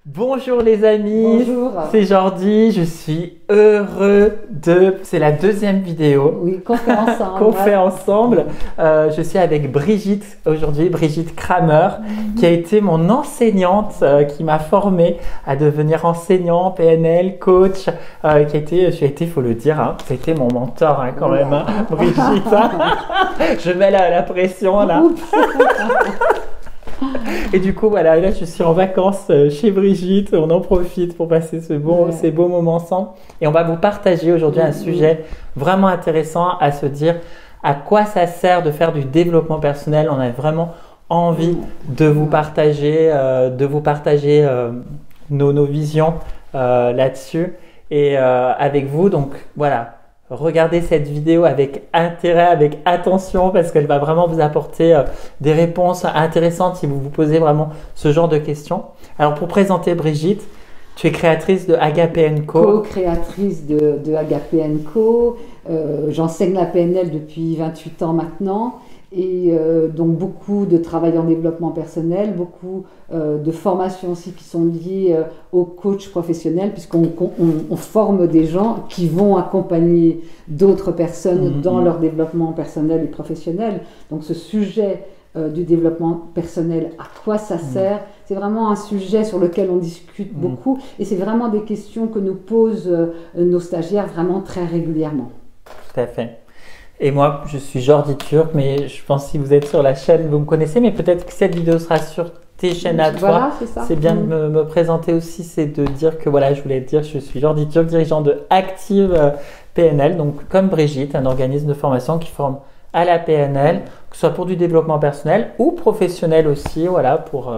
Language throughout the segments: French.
Bonjour les amis, Bonjour. c'est Jordi, je suis heureux de... C'est la deuxième vidéo Oui, qu'on fait ensemble. qu'on fait ensemble. Je suis avec Brigitte aujourd'hui, Brigitte Kramer, qui a été mon enseignante, qui m'a formée à devenir enseignant, PNL, coach, qui a été, faut le dire, hein, ça a été mon mentor hein, quand même, hein, Brigitte. Je mets la pression là. Et du coup, voilà, là je suis en vacances chez Brigitte, on en profite pour passer ces beaux moments ensemble. Et on va vous partager aujourd'hui un sujet vraiment intéressant à se dire à quoi ça sert de faire du développement personnel. On a vraiment envie de vous partager, nos visions là-dessus et avec vous. Donc voilà. Regardez cette vidéo avec intérêt, avec attention parce qu'elle va vraiment vous apporter des réponses intéressantes si vous vous posez vraiment ce genre de questions. Alors pour présenter Brigitte, tu es créatrice de Agape & Co. Co-créatrice de Agape & Co. J'enseigne la PNL depuis 28 ans maintenant. Et donc beaucoup de travail en développement personnel, beaucoup de formations aussi qui sont liées au coach professionnel, puisqu'on forme des gens qui vont accompagner d'autres personnes dans leur développement personnel et professionnel. Donc ce sujet du développement personnel, à quoi ça sert, c'est vraiment un sujet sur lequel on discute beaucoup et c'est vraiment des questions que nous posent nos stagiaires vraiment très régulièrement. Tout à fait. Et moi, je suis Jordi Turc, mais je pense que si vous êtes sur la chaîne, vous me connaissez, mais peut-être que cette vidéo sera sur tes chaînes à toi. Voilà, c'est bien de me présenter aussi, c'est de dire que voilà, je voulais te dire, je suis Jordi Turc, dirigeant de Active PNL, donc comme Brigitte, un organisme de formation qui forme à la PNL, que ce soit pour du développement personnel ou professionnel aussi, voilà, pour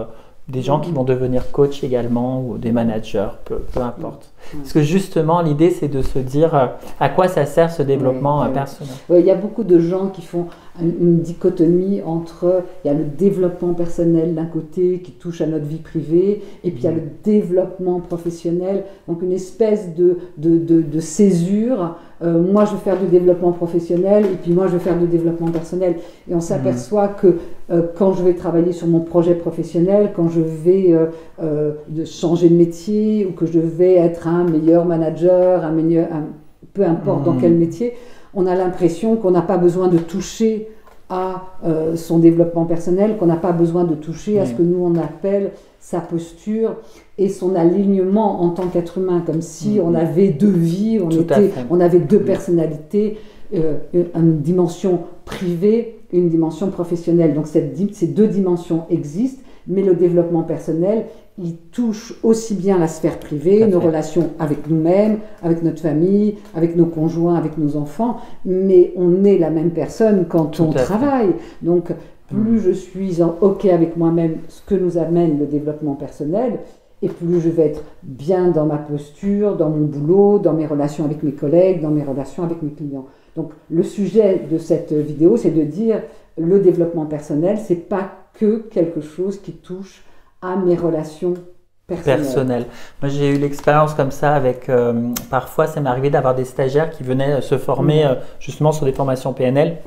des gens qui vont devenir coach également ou des managers, peu importe. Parce que justement, l'idée, c'est de se dire à quoi ça sert ce développement personnel. Il y a beaucoup de gens qui font une dichotomie entre, il y a le développement personnel d'un côté qui touche à notre vie privée, et puis il y a le développement professionnel, donc une espèce de césure. Moi, je veux faire du développement professionnel, et puis moi, je veux faire du développement personnel. Et on s'aperçoit que quand je vais travailler sur mon projet professionnel, quand je vais changer de métier, ou que je vais être un meilleur manager, peu importe dans quel métier, on a l'impression qu'on n'a pas besoin de toucher à son développement personnel, qu'on n'a pas besoin de toucher à ce que nous on appelle sa posture et son alignement en tant qu'être humain, comme si on avait deux vies, on avait deux personnalités, une dimension privée, une dimension professionnelle. Donc ces deux dimensions existent, mais le développement personnel, il touche aussi bien la sphère privée, nos relations avec nous-mêmes, avec notre famille, avec nos conjoints, avec nos enfants, mais on est la même personne quand on travaille. Donc, plus je suis en OK avec moi-même, ce que nous amène le développement personnel, et plus je vais être bien dans ma posture, dans mon boulot, dans mes relations avec mes collègues, dans mes relations avec mes clients. Donc, le sujet de cette vidéo, c'est de dire le développement personnel, c'est pas que quelque chose qui touche à mes relations personnelles. Moi, j'ai eu l'expérience comme ça avec, parfois, ça m'est arrivé d'avoir des stagiaires qui venaient se former justement sur des formations PNL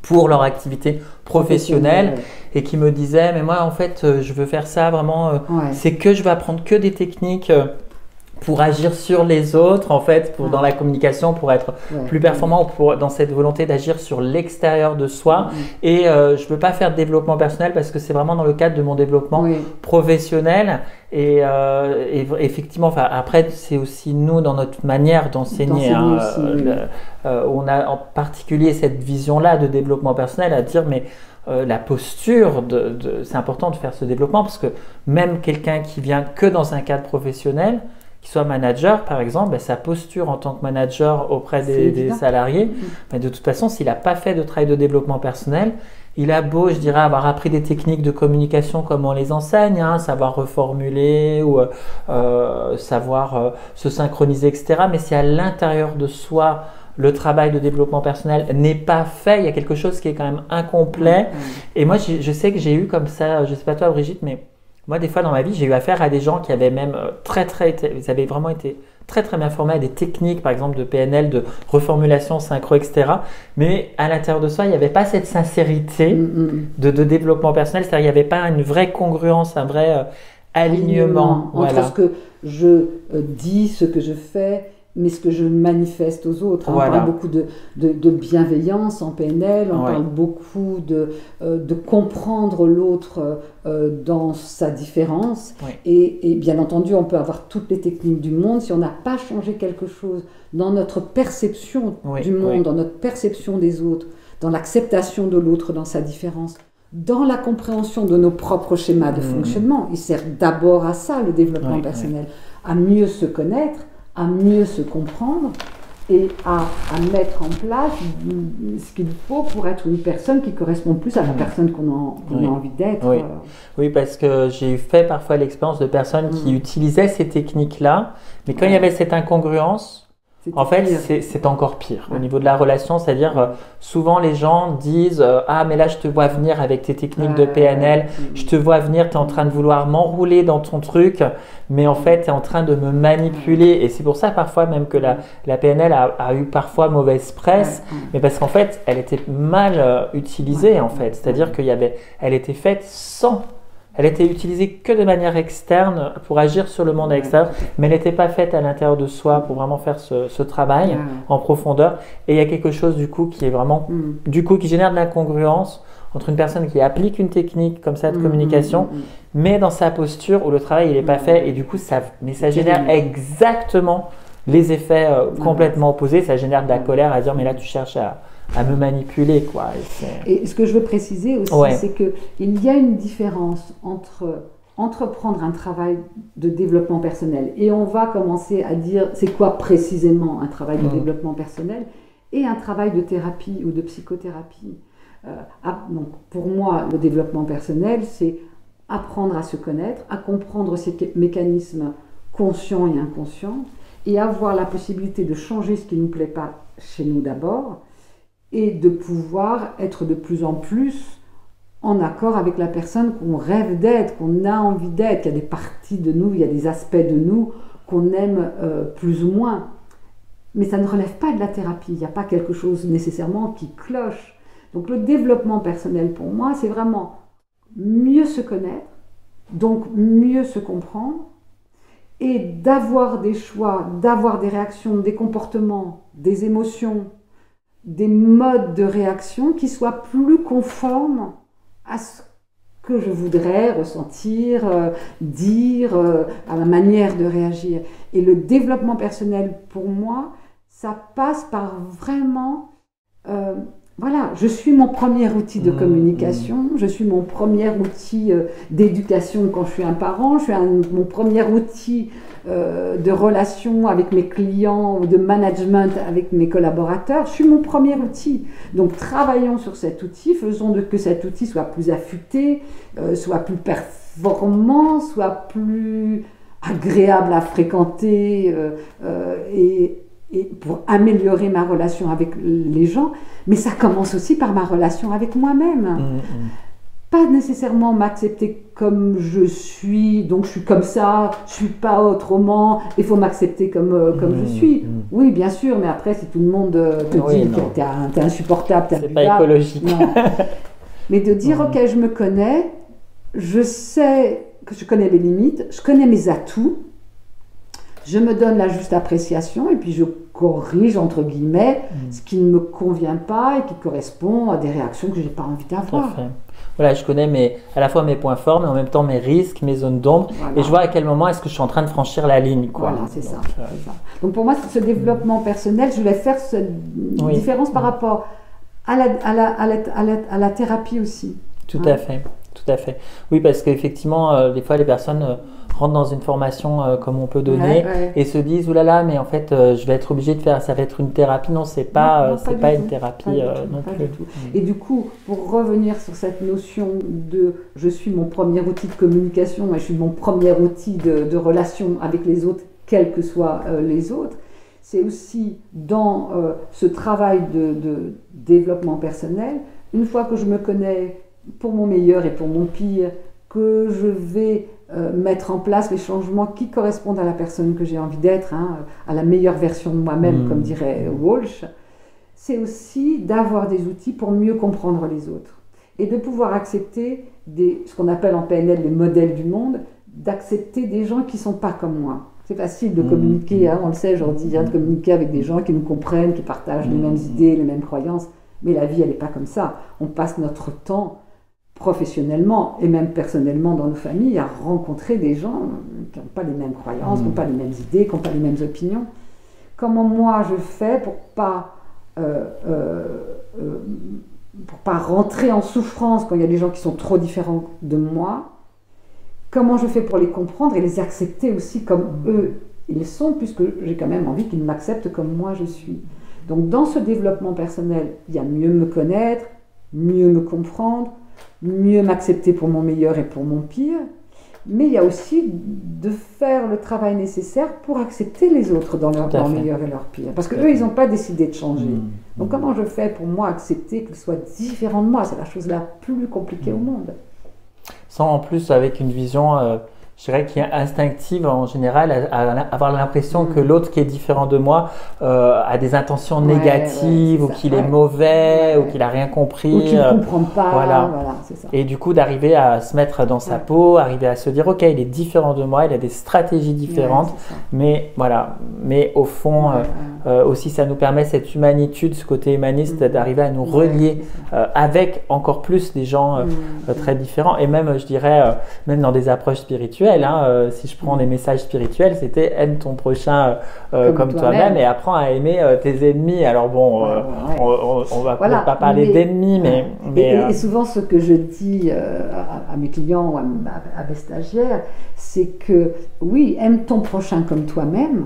pour leur activité professionnelle et qui me disaient, mais moi, en fait, je veux faire ça vraiment, c'est que je vais apprendre que des techniques pour agir sur les autres, en fait, dans la communication, pour être plus performant, dans cette volonté d'agir sur l'extérieur de soi. Et je ne veux pas faire de développement personnel parce que c'est vraiment dans le cadre de mon développement professionnel. Et effectivement, après, c'est aussi nous, dans notre manière d'enseigner. On a en particulier cette vision-là de développement personnel à dire, mais la posture, c'est important de faire ce développement parce que même quelqu'un qui vient que dans un cadre professionnel, qui soit manager par exemple, sa posture en tant que manager auprès des salariés, mais de toute façon, s'il n'a pas fait de travail de développement personnel, il a beau, je dirais, avoir appris des techniques de communication comme on les enseigne, savoir reformuler ou savoir se synchroniser, etc. Mais si à l'intérieur de soi, le travail de développement personnel n'est pas fait, il y a quelque chose qui est quand même incomplet. Et moi, je sais que j'ai eu comme ça, je ne sais pas toi Brigitte, mais moi, des fois dans ma vie, j'ai eu affaire à des gens qui avaient même ils avaient vraiment été très bien formés à des techniques, par exemple de PNL, de reformulation, synchro, etc. Mais à l'intérieur de soi, il n'y avait pas cette sincérité de développement personnel, c'est-à-dire il n'y avait pas une vraie congruence, un vrai Alignement, entre voilà. ce que je dis, ce que je fais, mais ce que je manifeste aux autres. On Voilà. parle beaucoup de bienveillance en PNL, on Ouais. parle beaucoup de comprendre l'autre dans sa différence. Ouais. Et bien entendu, on peut avoir toutes les techniques du monde. Si on n'a pas changé quelque chose dans notre perception Oui, du monde, oui. dans notre perception des autres, dans l'acceptation de l'autre, dans sa différence, dans la compréhension de nos propres schémas de fonctionnement. Il sert d'abord à ça, le développement Oui, personnel, à mieux se connaître, à mieux se comprendre et à mettre en place ce qu'il faut pour être une personne qui correspond plus à la personne qu'on Oui. a envie d'être. Oui. Oui, parce que j'ai fait parfois l'expérience de personnes qui utilisaient ces techniques-là, mais quand il y avait cette incongruence, en fait, c'est encore pire au niveau de la relation, c'est-à-dire souvent les gens disent ah mais là je te vois venir avec tes techniques de PNL, je te vois venir, tu es en train de vouloir m'enrouler dans ton truc, mais en fait tu es en train de me manipuler et c'est pour ça parfois même que la PNL a eu parfois mauvaise presse, mais parce qu'en fait elle était mal utilisée en fait, c'est-à-dire elle était faite sans... Elle était utilisée que de manière externe pour agir sur le monde extérieur, mais elle n'était pas faite à l'intérieur de soi pour vraiment faire ce travail en profondeur. Et il y a quelque chose du coup qui est vraiment, du coup, qui génère de l'incongruence entre une personne qui applique une technique comme ça de communication, mais dans sa posture où le travail il n'est pas fait et du coup ça génère exactement les effets complètement opposés. Ça génère de la colère à dire mais là tu cherches à me manipuler, quoi. Et ce que je veux préciser aussi, c'est qu'il y a une différence entre entreprendre un travail de développement personnel, et on va commencer à dire c'est quoi précisément un travail de développement personnel, et un travail de thérapie ou de psychothérapie. Donc pour moi, le développement personnel, c'est apprendre à se connaître, à comprendre ces mécanismes conscients et inconscients, et avoir la possibilité de changer ce qui ne nous plaît pas chez nous d'abord, et de pouvoir être de plus en plus en accord avec la personne qu'on rêve d'être, qu'on a envie d'être. Il y a des parties de nous, il y a des aspects de nous qu'on aime plus ou moins. Mais ça ne relève pas de la thérapie, il n'y a pas quelque chose nécessairement qui cloche. Donc le développement personnel pour moi, c'est vraiment mieux se connaître, donc mieux se comprendre, et d'avoir des choix, d'avoir des réactions, des comportements, des émotions, des modes de réaction qui soient plus conformes à ce que je voudrais ressentir, dire, à la manière de réagir. Et le développement personnel, pour moi, ça passe par vraiment... voilà, je suis mon premier outil de communication, je suis mon premier outil d'éducation quand je suis un parent, je suis mon premier outil de relation avec mes clients ou de management avec mes collaborateurs, je suis mon premier outil. Donc travaillons sur cet outil, faisons que cet outil soit plus affûté, soit plus performant, soit plus agréable à fréquenter et pour améliorer ma relation avec les gens, mais ça commence aussi par ma relation avec moi-même. Pas nécessairement m'accepter comme je suis, donc je suis comme ça, je suis pas autrement, il faut m'accepter comme je suis. Oui, bien sûr, mais après, si tout le monde te dit que t'es insupportable, t'es c'est pas écologique. Non. Mais de dire, ok, je me connais, je sais que je connais mes limites, je connais mes atouts, je me donne la juste appréciation et puis je corrige, entre guillemets, ce qui ne me convient pas et qui correspond à des réactions que je n'ai pas envie d'avoir. Voilà, je connais à la fois mes points forts, mais en même temps mes risques, mes zones d'ombre. Voilà. Et je vois à quel moment est-ce que je suis en train de franchir la ligne. Quoi. Voilà, c'est ça. Donc pour moi, ce développement personnel, je voulais faire cette différence par rapport à la thérapie aussi. Tout à fait. Tout à fait. Oui, parce qu'effectivement, des fois, les personnes rentrent dans une formation comme on peut donner et se disent « oulala, mais en fait, je vais être obligée de faire, ça va être une thérapie. » Non, c'est pas une thérapie non plus. Et du coup, pour revenir sur cette notion de « je suis mon premier outil de communication et je suis mon premier outil de relation avec les autres, quels que soient les autres », c'est aussi dans ce travail de développement personnel, une fois que je me connais pour mon meilleur et pour mon pire, que je vais mettre en place les changements qui correspondent à la personne que j'ai envie d'être, à la meilleure version de moi-même, comme dirait Walsh, c'est aussi d'avoir des outils pour mieux comprendre les autres et de pouvoir accepter ce qu'on appelle en PNL les modèles du monde, d'accepter des gens qui ne sont pas comme moi. C'est facile de communiquer, on le sait aujourd'hui, de communiquer avec des gens qui nous comprennent, qui partagent les mêmes idées, les mêmes croyances. Mais la vie, elle n'est pas comme ça. On passe notre temps professionnellement et même personnellement dans nos familles à rencontrer des gens qui n'ont pas les mêmes croyances, qui n'ont pas les mêmes idées, qui n'ont pas les mêmes opinions. Comment moi je fais pour pas rentrer en souffrance quand il y a des gens qui sont trop différents de moi? Comment je fais pour les comprendre et les accepter aussi comme eux ils sont, puisque j'ai quand même envie qu'ils m'acceptent comme moi je suis. Donc dans ce développement personnel, il y a mieux me connaître, mieux me comprendre, mieux m'accepter pour mon meilleur et pour mon pire, mais il y a aussi de faire le travail nécessaire pour accepter les autres dans leur meilleur et leur pire. Parce qu'eux, ils n'ont pas décidé de changer. Donc comment je fais pour moi accepter qu'ils soient différents de moi? C'est la chose la plus compliquée au monde. Sans en plus avec une vision, je dirais, qui est instinctive en général, à avoir l'impression que l'autre qui est différent de moi a des intentions négatives, ou qu'il est mauvais, ou qu'il n'a rien compris. Ou qu'il ne comprend pas. Voilà, c'est ça. Et du coup, d'arriver à se mettre dans sa peau, arriver à se dire, ok, il est différent de moi, il a des stratégies différentes, mais voilà. Mais au fond, aussi, ça nous permet cette humanitude, ce côté humaniste, d'arriver à nous relier avec encore plus des gens très différents. Et même, je dirais, même dans des approches spirituelles, si je prends des messages spirituels, c'était aime ton prochain comme toi-même et apprends à aimer tes ennemis. Alors bon, on va peut-être pas parler d'ennemis, mais et souvent ce que je dis à mes clients ou à mes stagiaires, c'est que oui, aime ton prochain comme toi-même,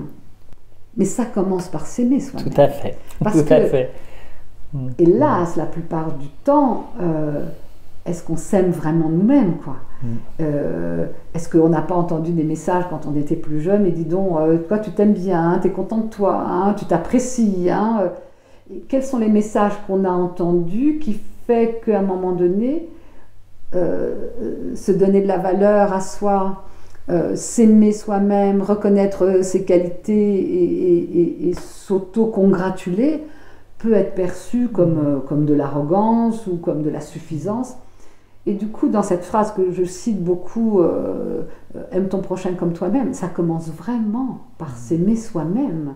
mais ça commence par s'aimer soi-même. Tout à fait. Hélas, la plupart du temps, est-ce qu'on s'aime vraiment nous-mêmes, quoi? Est-ce qu'on n'a pas entendu des messages quand on était plus jeune et dis donc, toi tu t'aimes bien, tu es content de toi, tu t'apprécies. Quels sont les messages qu'on a entendus qui fait qu'à un moment donné, se donner de la valeur à soi, s'aimer soi-même, reconnaître ses qualités et s'auto-congratuler peut être perçu comme de l'arrogance ou comme de la suffisance. Et du coup, dans cette phrase que je cite beaucoup, aime ton prochain comme toi-même, ça commence vraiment par s'aimer soi-même.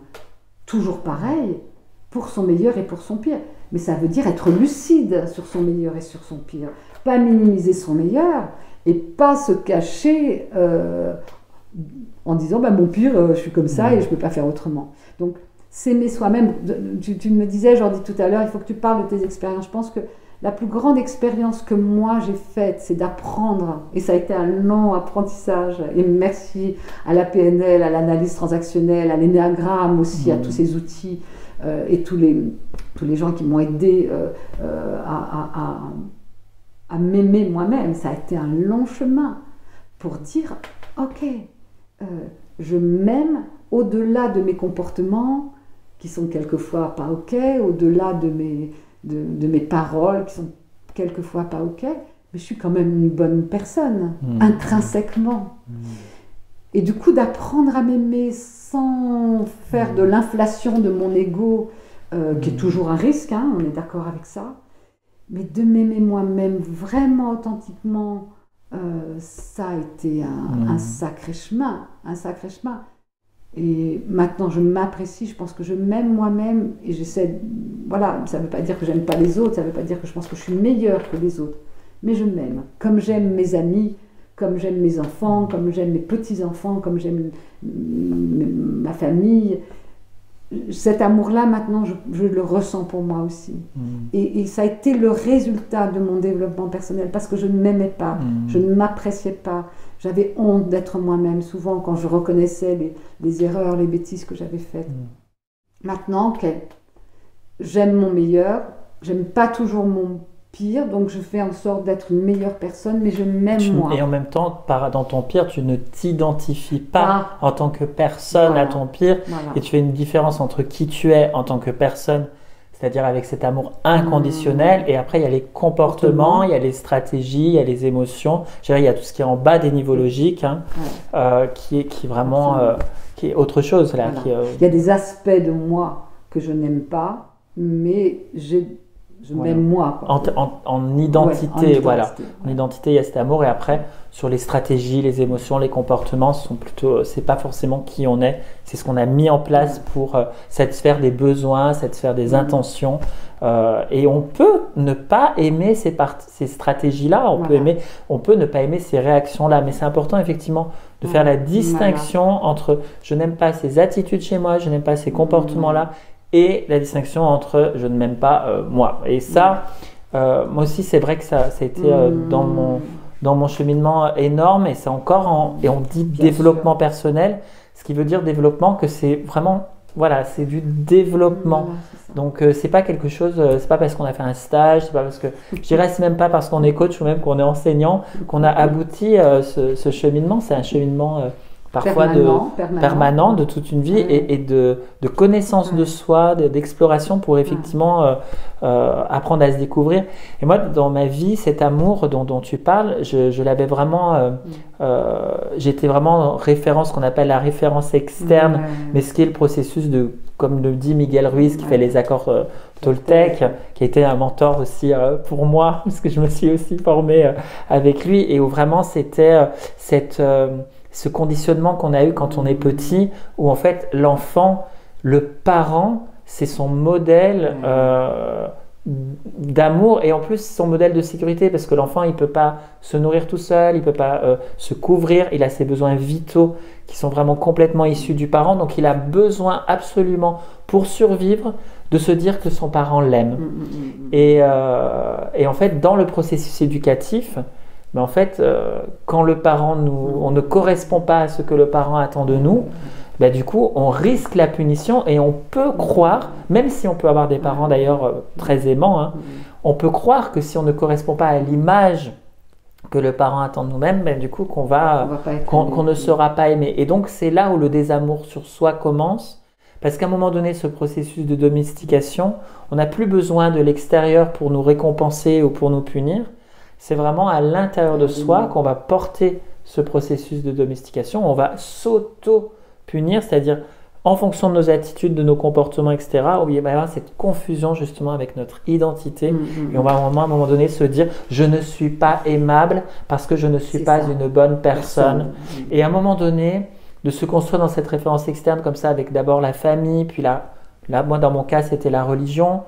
Toujours pareil, pour son meilleur et pour son pire. Mais ça veut dire être lucide sur son meilleur et sur son pire. Pas minimiser son meilleur et pas se cacher en disant mon pire, je suis comme ça et je ne peux pas faire autrement. Donc, s'aimer soi-même, tu me disais, j'en dis tout à l'heure, il faut que tu parles de tes expériences. Je pense que la plus grande expérience que moi j'ai faite, c'est d'apprendre, et ça a été un long apprentissage, et merci à la PNL, à l'analyse transactionnelle, à l'énéagramme aussi, à tous ces outils, et tous les gens qui m'ont aidé à m'aimer moi-même. Ça a été un long chemin pour dire, ok, je m'aime au-delà de mes comportements, qui sont quelquefois pas ok, au-delà de mes paroles qui sont quelquefois pas ok, mais je suis quand même une bonne personne, intrinsèquement. Et du coup, d'apprendre à m'aimer sans faire de l'inflation de mon ego, qui est toujours un risque, on est d'accord avec ça, mais de m'aimer moi-même vraiment authentiquement, ça a été un sacré chemin, Et maintenant, je m'apprécie, je pense que je m'aime moi-même et j'essaie, voilà, ça ne veut pas dire que j'aime pas les autres, ça ne veut pas dire que je pense que je suis meilleure que les autres, mais je m'aime, comme j'aime mes amis, comme j'aime mes enfants, comme j'aime mes petits-enfants, comme j'aime ma famille. Cet amour-là, maintenant, je le ressens pour moi aussi. Et ça a été le résultat de mon développement personnel, parce que je ne m'aimais pas, je ne m'appréciais pas. J'avais honte d'être moi-même, souvent quand je reconnaissais les erreurs, les bêtises que j'avais faites. Maintenant, ok, j'aime mon meilleur, j'aime pas toujours mon pire, donc je fais en sorte d'être une meilleure personne, mais je m'aime moi. Et en même temps, dans ton pire, tu ne t'identifies pas en tant que personne à ton pire, et tu fais une différence entre qui tu es en tant que personne, c'est-à-dire avec cet amour inconditionnel, et après il y a les comportements, il y a les stratégies, il y a les émotions, je dirais, il y a tout ce qui est en bas des niveaux logiques, qui est vraiment qui est autre chose. Là, il y a des aspects de moi que je n'aime pas, mais je m'aime moi. En identité, ouais, voilà. En identité, il y a cet amour. Et après, sur les stratégies, les émotions, les comportements, sont plutôt, c'est pas forcément qui on est, c'est ce qu'on a mis en place pour satisfaire des besoins, satisfaire des intentions. Et on peut ne pas aimer ces stratégies-là, on peut ne pas aimer ces réactions-là. Mais c'est important, effectivement, de faire la distinction entre je n'aime pas ces attitudes chez moi, je n'aime pas ces comportements-là, et la distinction entre je ne m'aime pas moi. Et ça, moi aussi, c'est vrai que ça a été dans mon cheminement énorme, et c'est encore et on dit développement personnel, ce qui veut dire développement, que c'est vraiment, voilà, c'est du développement. Donc c'est pas quelque chose, c'est pas parce qu'on a fait un stage, c'est pas parce que, je dirais, c'est même pas parce qu'on est coach ou même qu'on est enseignant qu'on a abouti ce cheminement. C'est un cheminement parfois permanent de toute une vie, et de connaissance de soi, d'exploration pour effectivement apprendre à se découvrir. Et moi, dans ma vie, cet amour dont tu parles, je l'avais vraiment, j'étais vraiment en référence, ce qu'on appelle la référence externe, mais ce qui est le processus de, comme le dit Miguel Ruiz, qui fait les accords Toltec, qui a été un mentor aussi pour moi, parce que je me suis aussi formée avec lui, et où vraiment c'était ce conditionnement qu'on a eu quand on est petit, où en fait l'enfant, le parent, c'est son modèle d'amour, et en plus son modèle de sécurité, parce que l'enfant, il ne peut pas se nourrir tout seul, il ne peut pas se couvrir, il a ses besoins vitaux qui sont vraiment complètement issus du parent, donc il a besoin absolument, pour survivre, de se dire que son parent l'aime. Et en fait, dans le processus éducatif, mais en fait, quand le parent on ne correspond pas à ce que le parent attend de nous, bah, du coup, on risque la punition, et on peut croire, même si on peut avoir des parents d'ailleurs très aimants, hein, on peut croire que si on ne correspond pas à l'image que le parent attend de nous-mêmes, bah, du coup, qu'on ne sera pas aimé. Et donc, c'est là où le désamour sur soi commence, parce qu'à un moment donné, ce processus de domestication, on n'a plus besoin de l'extérieur pour nous récompenser ou pour nous punir. C'est vraiment à l'intérieur de soi qu'on va porter ce processus de domestication. On va s'auto-punir, c'est-à-dire en fonction de nos attitudes, de nos comportements, etc. où il va y avoir cette confusion justement avec notre identité. Et on va à un moment donné se dire « je ne suis pas aimable parce que je ne suis pas une bonne personne ». Et à un moment donné, de se construire dans cette référence externe comme ça, avec d'abord la famille, puis là moi dans mon cas c'était la religion,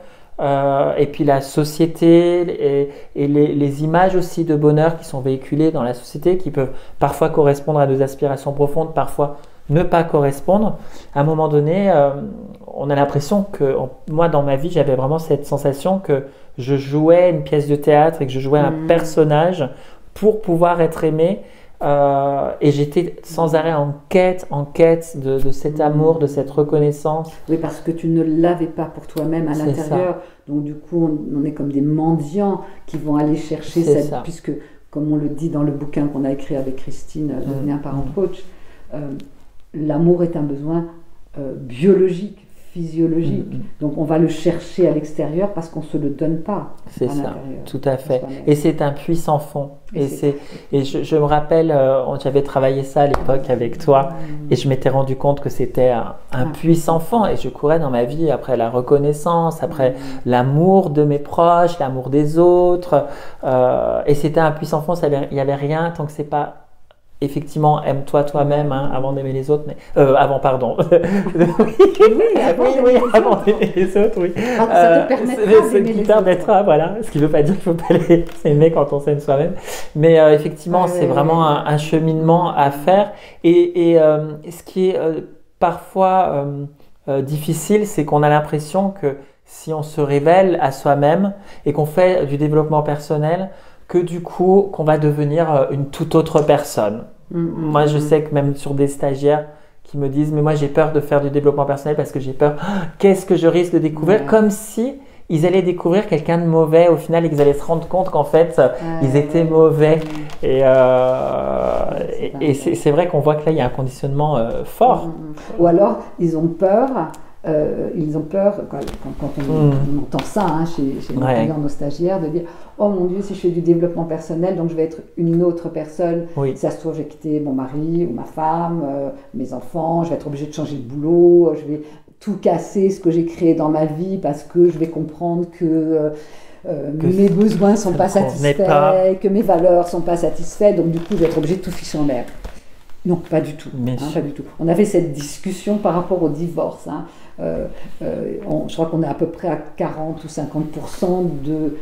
et puis la société, et les images aussi de bonheur qui sont véhiculées dans la société, qui peuvent parfois correspondre à nos aspirations profondes, parfois ne pas correspondre. À un moment donné, on a l'impression que, moi dans ma vie, j'avais vraiment cette sensation que je jouais une pièce de théâtre et que je jouais un personnage pour pouvoir être aimé. Et j'étais sans arrêt en quête de cet amour, de cette reconnaissance. Oui, parce que tu ne l'avais pas pour toi-même à l'intérieur. Donc du coup, on est comme des mendiants qui vont aller chercher cette... Puisque, comme on le dit dans le bouquin qu'on a écrit avec Christine, Devenir un parent coach, l'amour est un besoin biologique, physiologique. Donc on va le chercher à l'extérieur parce qu'on ne se le donne pas. C'est ça, tout à fait. Et c'est un puits sans fond. Et je me rappelle, j'avais travaillé ça à l'époque avec toi, et je m'étais rendu compte que c'était un puits sans fond, et je courais dans ma vie après la reconnaissance, après l'amour de mes proches, l'amour des autres, et c'était un puits sans fond, il n'y avait rien tant que c'est pas... Effectivement, aime-toi toi-même, hein, avant d'aimer les autres, mais avant d'aimer les autres, oui. Ça te permettra d'aimer les autres. Voilà, ce qui ne veut pas dire qu'il ne faut pas les aimer quand on s'aime soi-même, mais effectivement, c'est vraiment un cheminement à faire, et ce qui est parfois difficile, c'est qu'on a l'impression que si on se révèle à soi-même et qu'on fait du développement personnel, que du coup, qu'on va devenir une toute autre personne. Moi, je sais que même sur des stagiaires qui me disent « mais moi, j'ai peur de faire du développement personnel parce que j'ai peur, qu'est-ce que je risque de découvrir ?» Comme si ils allaient découvrir quelqu'un de mauvais au final, et qu'ils allaient se rendre compte qu'en fait, ils étaient mauvais. Et c'est vrai qu'on voit que là, il y a un conditionnement fort. Ou alors, ils ont peur ils ont peur, quand on entend ça chez nos clients, nos stagiaires, de dire « Oh mon Dieu, si je fais du développement personnel, donc je vais être une autre personne. Si ça se trouve, j'ai quitté mon mari ou ma femme, mes enfants, je vais être obligée de changer de boulot, je vais tout casser ce que j'ai créé dans ma vie parce que je vais comprendre que mes besoins ne sont pas satisfaits, que mes valeurs ne sont pas satisfaites, donc du coup, je vais être obligée de tout ficher en l'air. » Non, pas du tout. Pas du tout. On avait cette discussion par rapport au divorce. Je crois qu'on est à peu près à 40 ou 50% de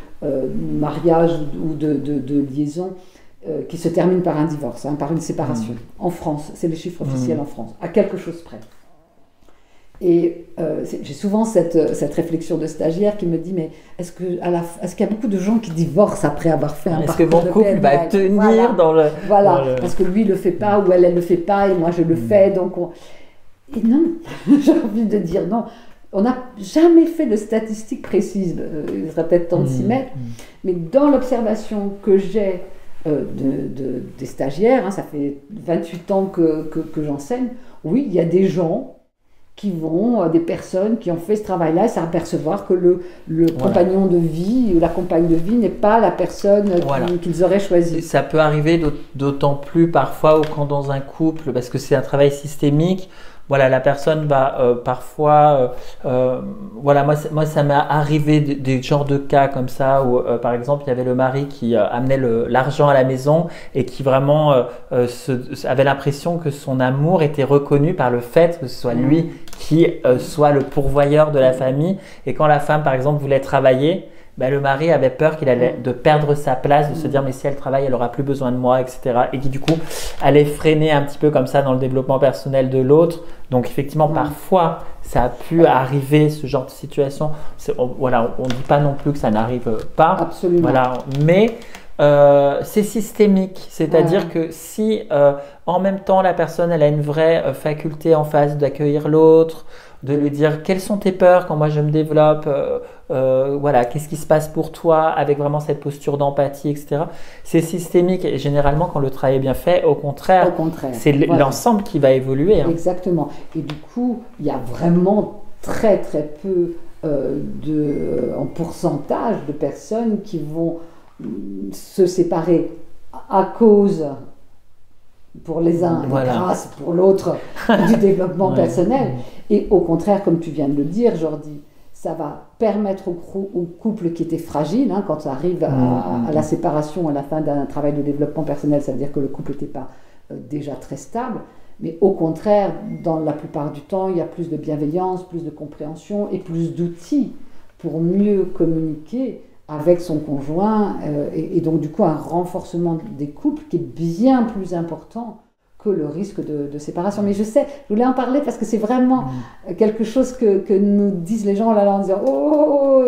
mariages ou de liaisons qui se terminent par un divorce, par une séparation. En France, c'est les chiffres officiels en France, à quelque chose près. Et j'ai souvent cette réflexion de stagiaire qui me dit, mais est-ce qu'il y a beaucoup de gens qui divorcent après avoir fait un parcours de PNL ? Est-ce que mon couple va tenir dans le... Voilà, parce que lui ne le fait pas ou elle ne le fait pas et moi je le fais, donc Et non, j'ai envie de dire non. On n'a jamais fait de statistiques précises, il serait peut-être temps de s'y mettre, mais dans l'observation que j'ai des stagiaires, ça fait 28 ans que j'enseigne, oui, il y a des gens des personnes qui ont fait ce travail-là et s'apercevoir que le compagnon de vie ou la compagne de vie n'est pas la personne qu'ils auraient choisie. Ça peut arriver d'autant plus parfois quand dans un couple, parce que c'est un travail systémique. La personne va parfois, moi ça m'est arrivé des genres de cas comme ça où par exemple il y avait le mari qui amenait l'argent à la maison et qui vraiment avait l'impression que son amour était reconnu par le fait que ce soit lui qui soit le pourvoyeur de la famille, et quand la femme par exemple voulait travailler, le mari avait peur qu'il allait de perdre sa place, de se dire mais si elle travaille elle aura plus besoin de moi, etc. Et qui du coup allait freiner un petit peu comme ça dans le développement personnel de l'autre. Donc effectivement parfois ça a pu arriver, ce genre de situation. On ne dit pas non plus que ça n'arrive pas. Absolument. Mais c'est systémique, c'est-à-dire que si en même temps la personne elle a une vraie faculté en face d'accueillir l'autre, de lui dire quelles sont tes peurs quand moi je me développe, qu'est-ce qui se passe pour toi, avec vraiment cette posture d'empathie, etc. C'est systémique et généralement quand le travail est bien fait, au contraire. C'est l'ensemble qui va évoluer. Exactement. Et du coup, il y a vraiment très très peu en pourcentage de personnes qui vont se séparer à cause, pour les uns, et grâce pour l'autre, du développement personnel. Et au contraire, comme tu viens de le dire, Jordi, ça va permettre au couple qui était fragile, quand ça arrive à la séparation, à la fin d'un travail de développement personnel, ça veut dire que le couple n'était pas déjà très stable, mais au contraire, dans la plupart du temps, il y a plus de bienveillance, plus de compréhension et plus d'outils pour mieux communiquer avec son conjoint, et donc du coup un renforcement des couples qui est bien plus important que le risque de séparation. Mais je voulais en parler parce que c'est vraiment quelque chose que nous disent les gens en disant « Oh,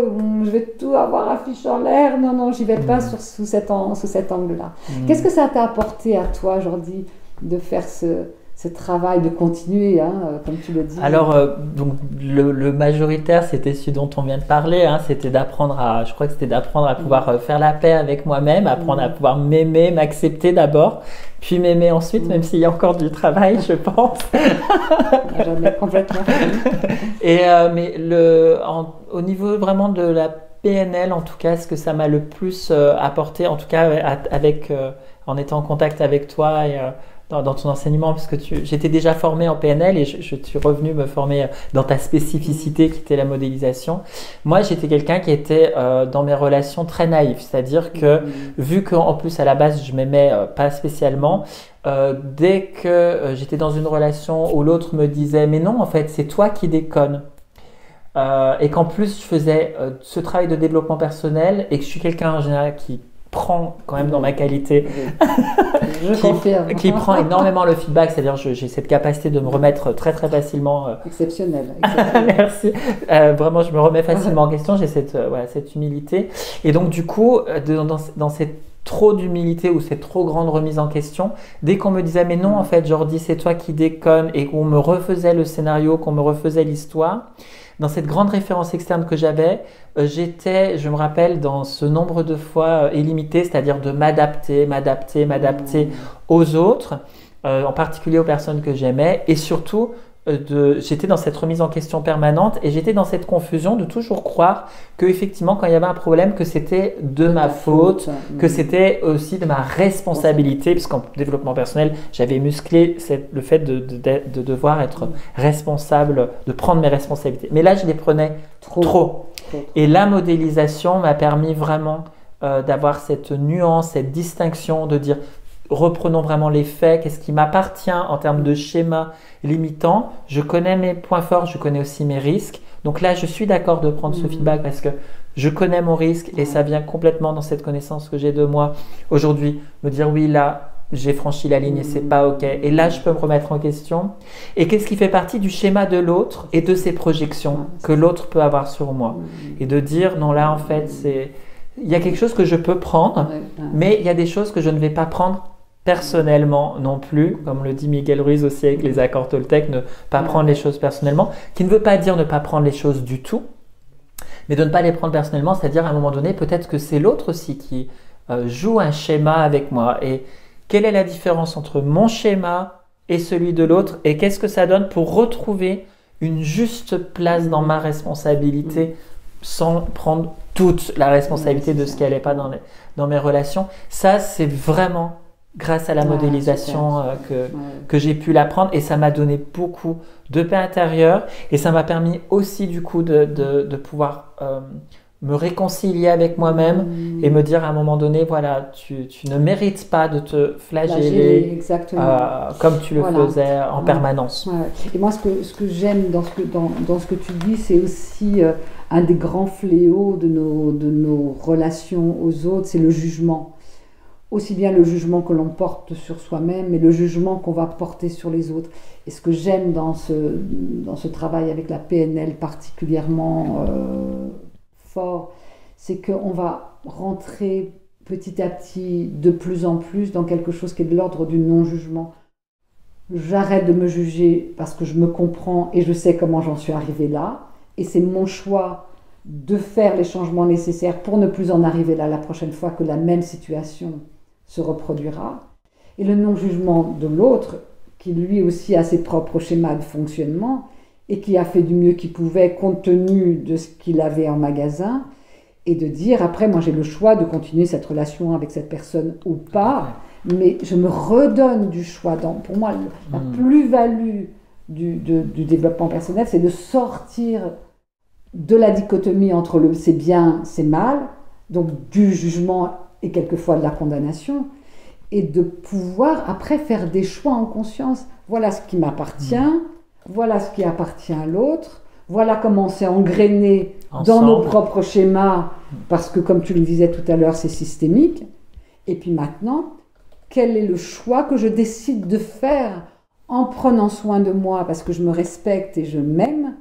je vais tout avoir affiché en l'air, non, j'y vais pas sous cet angle-là ». Qu'est-ce que ça t'a apporté à toi, Jordi, de faire ce travail, de continuer, comme tu le dis? Alors, donc, le majoritaire, c'était ce dont on vient de parler, c'était d'apprendre à pouvoir faire la paix avec moi-même, apprendre à pouvoir m'aimer, m'accepter d'abord, puis m'aimer ensuite, même s'il y a encore du travail, je pense. J'en ai complètement. Mais au niveau vraiment de la PNL, en tout cas, ce que ça m'a le plus apporté, en tout cas en étant en contact avec toi et dans ton enseignement, parce que j'étais déjà formée en PNL et je suis revenue me former dans ta spécificité qui était la modélisation. Moi, j'étais quelqu'un qui était dans mes relations très naïf, c'est-à-dire que vu qu'en plus à la base je m'aimais pas spécialement, dès que j'étais dans une relation où l'autre me disait mais non en fait c'est toi qui déconnes, et qu'en plus je faisais ce travail de développement personnel et que je suis quelqu'un en général qui prend quand même dans ma qualité, qui prend énormément le feedback, c'est-à-dire j'ai cette capacité de me remettre très très facilement. Exceptionnel. Merci. Vraiment, je me remets facilement en question, j'ai cette humilité. Et donc du coup, dans cette trop d'humilité ou cette trop grande remise en question, dès qu'on me disait mais non en fait Jordi c'est toi qui déconne, et qu'on me refaisait le scénario, qu'on me refaisait l'histoire, dans cette grande référence externe que j'avais, j'étais, je me rappelle, dans ce nombre de fois illimité, c'est-à-dire de m'adapter aux autres, en particulier aux personnes que j'aimais, et surtout j'étais dans cette remise en question permanente et j'étais dans cette confusion de toujours croire que effectivement quand il y avait un problème que c'était de ma faute, que c'était aussi de ma responsabilité, puisqu'en développement personnel j'avais musclé le fait de devoir être responsable, de prendre mes responsabilités. Mais là je les prenais trop. Et la modélisation m'a permis vraiment d'avoir cette nuance, cette distinction, de dire reprenons vraiment les faits, qu'est-ce qui m'appartient en termes de schéma limitant. Je connais mes points forts, je connais aussi mes risques. Donc là, je suis d'accord de prendre ce feedback parce que je connais mon risque et ça vient complètement dans cette connaissance que j'ai de moi. Aujourd'hui, me dire oui, là, j'ai franchi la ligne et c'est pas OK. Et là, je peux me remettre en question. Et qu'est-ce qui fait partie du schéma de l'autre et de ses projections que l'autre peut avoir sur moi. Et de dire non, là, en fait, il y a quelque chose que je peux prendre, mais il y a des choses que je ne vais pas prendre personnellement non plus, comme le dit Miguel Ruiz aussi avec les accords Toltec, ne pas prendre les choses personnellement, qui ne veut pas dire ne pas prendre les choses du tout, mais de ne pas les prendre personnellement, c'est-à-dire à un moment donné, peut-être que c'est l'autre aussi qui joue un schéma avec moi. Et quelle est la différence entre mon schéma et celui de l'autre, et qu'est-ce que ça donne pour retrouver une juste place dans ma responsabilité sans prendre toute la responsabilité de ce qui n'allait pas dans mes relations. Ça, c'est vraiment grâce à la modélisation que j'ai pu l'apprendre et ça m'a donné beaucoup de paix intérieure et ça m'a permis aussi du coup de pouvoir me réconcilier avec moi-même et me dire à un moment donné, voilà, tu ne mérites pas de te flageller comme tu le faisais en permanence. Et moi, ce que j'aime dans ce que tu dis, c'est aussi un des grands fléaux de nos relations aux autres, c'est le jugement. Aussi bien le jugement que l'on porte sur soi-même, mais le jugement qu'on va porter sur les autres. Et ce que j'aime dans ce travail avec la PNL particulièrement fort, c'est qu'on va rentrer petit à petit de plus en plus dans quelque chose qui est de l'ordre du non-jugement. J'arrête de me juger parce que je me comprends et je sais comment j'en suis arrivée là. Et c'est mon choix de faire les changements nécessaires pour ne plus en arriver là la prochaine fois que la même situation se reproduira. Et le non-jugement de l'autre, qui lui aussi a ses propres schémas de fonctionnement et qui a fait du mieux qu'il pouvait compte tenu de ce qu'il avait en magasin, et de dire après moi j'ai le choix de continuer cette relation avec cette personne ou pas, mais je me redonne du choix. Pour moi, la plus-value du développement personnel, c'est de sortir de la dichotomie entre le c'est bien, c'est mal, donc du jugement et quelquefois de la condamnation, et de pouvoir après faire des choix en conscience. Voilà ce qui m'appartient, voilà ce qui appartient à l'autre, voilà comment c'est engrainé dans nos propres schémas, parce que comme tu le disais tout à l'heure, c'est systémique. Et puis maintenant, quel est le choix que je décide de faire en prenant soin de moi, parce que je me respecte et je m'aime,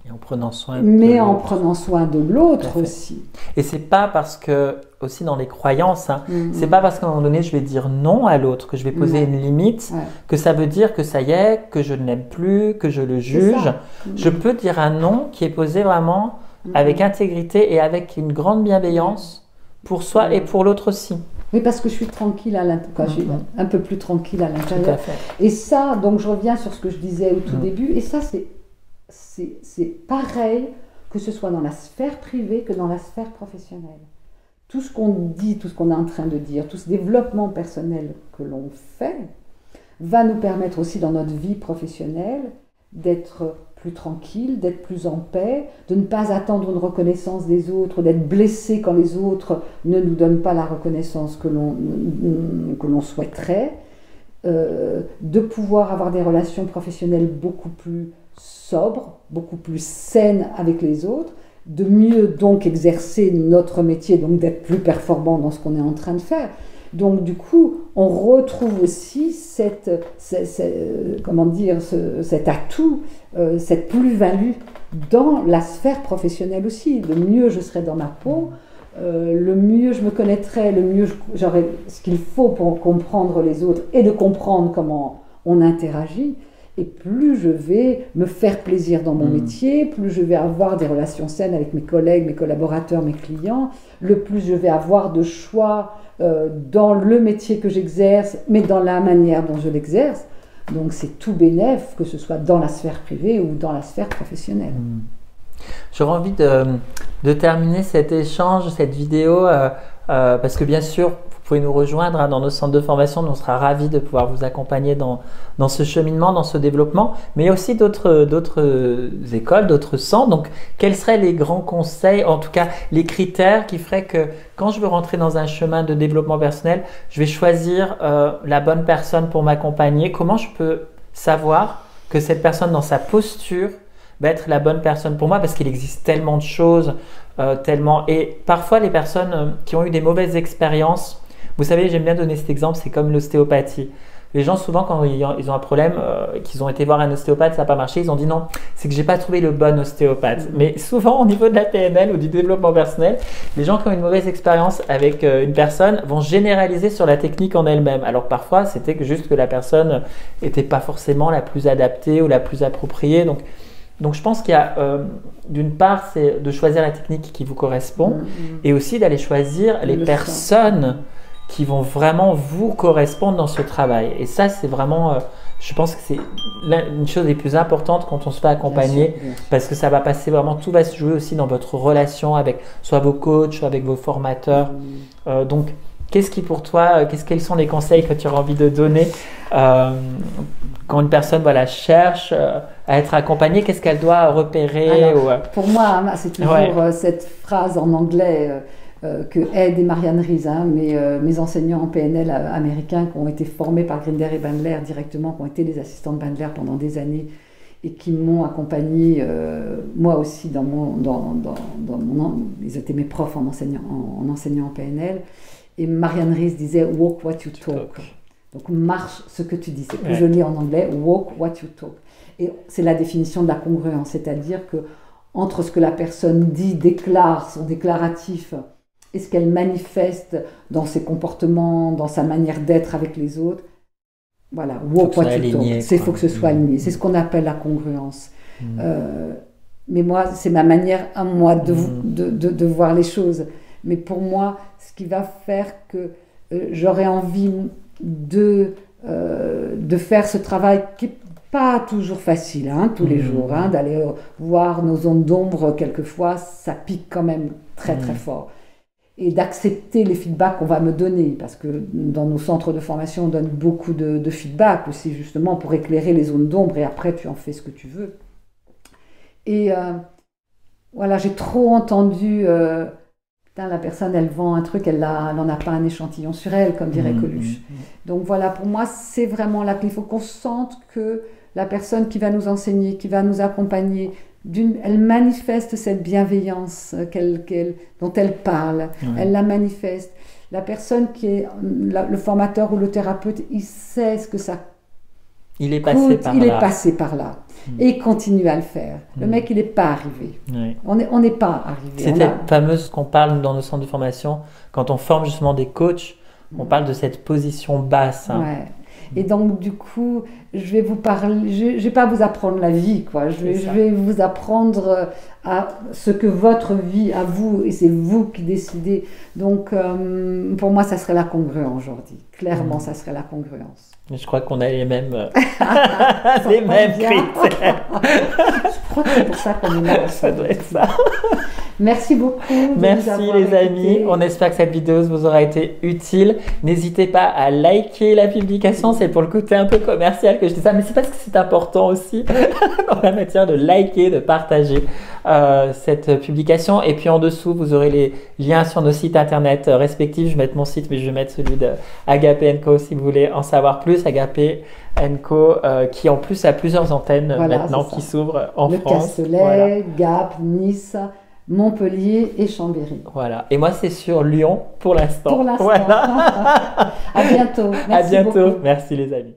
et en prenant soin en prenant soin de l'autre aussi. Et c'est pas parce que, aussi dans les croyances, c'est pas parce qu'à un moment donné je vais dire non à l'autre, que je vais poser une limite, que ça veut dire que ça y est, que je ne l'aime plus, que je le juge. Je peux dire un non qui est posé vraiment avec intégrité et avec une grande bienveillance pour soi et pour l'autre aussi. Oui, parce que je suis tranquille à l'intérieur, je suis un peu plus tranquille à l'intérieur. Et ça, donc je reviens sur ce que je disais au tout début, et ça c'est pareil, que ce soit dans la sphère privée que dans la sphère professionnelle. Tout ce qu'on dit, tout ce qu'on est en train de dire, tout ce développement personnel que l'on fait, va nous permettre aussi dans notre vie professionnelle d'être plus tranquille, d'être plus en paix, de ne pas attendre une reconnaissance des autres, d'être blessé quand les autres ne nous donnent pas la reconnaissance que l'on souhaiterait, de pouvoir avoir des relations professionnelles beaucoup plus sobres, beaucoup plus saines avec les autres, de mieux donc exercer notre métier, donc d'être plus performant dans ce qu'on est en train de faire. Donc du coup, on retrouve aussi cet atout, cette plus-value dans la sphère professionnelle aussi. Le mieux je serai dans ma peau, le mieux je me connaîtrai, le mieux j'aurai ce qu'il faut pour comprendre les autres et de comprendre comment on interagit. Et plus je vais me faire plaisir dans mon métier, plus je vais avoir des relations saines avec mes collègues, mes collaborateurs, mes clients, le plus je vais avoir de choix dans le métier que j'exerce, mais dans la manière dont je l'exerce. Donc c'est tout bénef, que ce soit dans la sphère privée ou dans la sphère professionnelle. J'aurais envie de terminer cet échange, cette vidéo, parce que bien sûr, vous pouvez nous rejoindre dans nos centres de formation. On sera ravis de pouvoir vous accompagner dans ce cheminement, dans ce développement. Mais il y a aussi d'autres écoles, d'autres centres. Donc, quels seraient les grands conseils, en tout cas les critères qui feraient que quand je veux rentrer dans un chemin de développement personnel, je vais choisir la bonne personne pour m'accompagner? Comment je peux savoir que cette personne, dans sa posture, va être la bonne personne pour moi? Parce qu'il existe tellement de choses, tellement… Et parfois, les personnes qui ont eu des mauvaises expériences, vous savez, j'aime bien donner cet exemple, c'est comme l'ostéopathie. Les gens, souvent, quand ils ont un problème, qu'ils ont été voir un ostéopathe, ça n'a pas marché, ils ont dit non, c'est que j'ai pas trouvé le bon ostéopathe. Mais souvent, au niveau de la PNL ou du développement personnel, les gens qui ont une mauvaise expérience avec une personne vont généraliser sur la technique en elle-même. Alors parfois, c'était juste que la personne n'était pas forcément la plus adaptée ou la plus appropriée. Donc je pense qu'il y a, d'une part, c'est de choisir la technique qui vous correspond et aussi d'aller choisir les personnes qui vont vraiment vous correspondre dans ce travail. Et ça, c'est vraiment, je pense que c'est une chose des plus importantes quand on se fait accompagner, bien sûr. Parce que ça va passer vraiment, tout va se jouer aussi dans votre relation avec soit vos coachs, soit avec vos formateurs. Donc, qu'est-ce qui pour toi, quels sont les conseils que tu auras envie de donner quand une personne cherche à être accompagnée? Qu'est-ce qu'elle doit repérer? Alors, pour moi, c'est toujours cette phrase en anglais que Ed et Marianne Ries, mes enseignants en PNL américains qui ont été formés par Grinder et Bandler directement, qui ont été les assistants de Bandler pendant des années et qui m'ont accompagné moi aussi dans mon ils étaient mes profs en enseignant en PNL. Et Marianne Ries disait « walk what you talk ». Donc, marche ce que tu dis. C'est plus joli en anglais, « walk what you talk ». Et c'est la définition de la congruence, c'est-à-dire que entre ce que la personne dit, déclare, son déclaratif, et ce qu'elle manifeste dans ses comportements, dans sa manière d'être avec les autres, voilà, « walk what you talk ». Il faut que ce soit aligné. C'est ce qu'on appelle la congruence. Mais moi, c'est ma manière à moi de voir les choses. Mais pour moi, ce qui va faire que j'aurais envie de faire ce travail qui n'est pas toujours facile, tous les jours, d'aller voir nos zones d'ombre, quelquefois, ça pique quand même très très fort. Et d'accepter les feedbacks qu'on va me donner, parce que dans nos centres de formation, on donne beaucoup de feedback aussi, justement, pour éclairer les zones d'ombre, et après, tu en fais ce que tu veux. Et voilà, j'ai trop entendu... la personne, elle vend un truc, elle n'en a pas un échantillon sur elle, comme dirait Coluche. Donc voilà, pour moi, c'est vraiment là qu'il faut qu'on sente que la personne qui va nous enseigner, qui va nous accompagner, elle manifeste cette bienveillance dont elle parle. Elle la manifeste. La personne qui est le formateur ou le thérapeute, il sait ce que ça Il est passé par là. Il est passé par là. Et il continue à le faire. Le mec, il n'est pas arrivé. On n'est pas arrivé. C'est cette fameuse qu'on parle dans nos centres de formation, quand on forme justement des coachs, on parle de cette position basse. Et donc, du coup, je vais vous parler, je vais pas vous apprendre la vie, quoi. Je vais vous apprendre à ce que votre vie, à vous, et c'est vous qui décidez. Donc, pour moi, ça serait la congruence aujourd'hui. Clairement, ça serait la congruence. Je crois qu'on a les mêmes, les mêmes critères. Je crois que c'est pour ça qu'on est là. Ça doit être ça. Merci beaucoup. Merci les amis. On espère que cette vidéo vous aura été utile. N'hésitez pas à liker la publication. C'est pour le côté un peu commercial que je dis ça, mais c'est parce que c'est important aussi dans la matière de liker, de partager cette publication. Et puis en dessous, vous aurez les liens sur nos sites internet respectifs. Je vais mettre mon site, mais je vais mettre celui de Agape & Co si vous voulez en savoir plus. Agape & Co qui en plus a plusieurs antennes maintenant qui s'ouvrent en France. Le Castellet, Gap, Nice, Montpellier et Chambéry. Voilà. Et moi, c'est sur Lyon pour l'instant. Pour l'instant. À bientôt. Merci à bientôt. beaucoup. Merci les amis.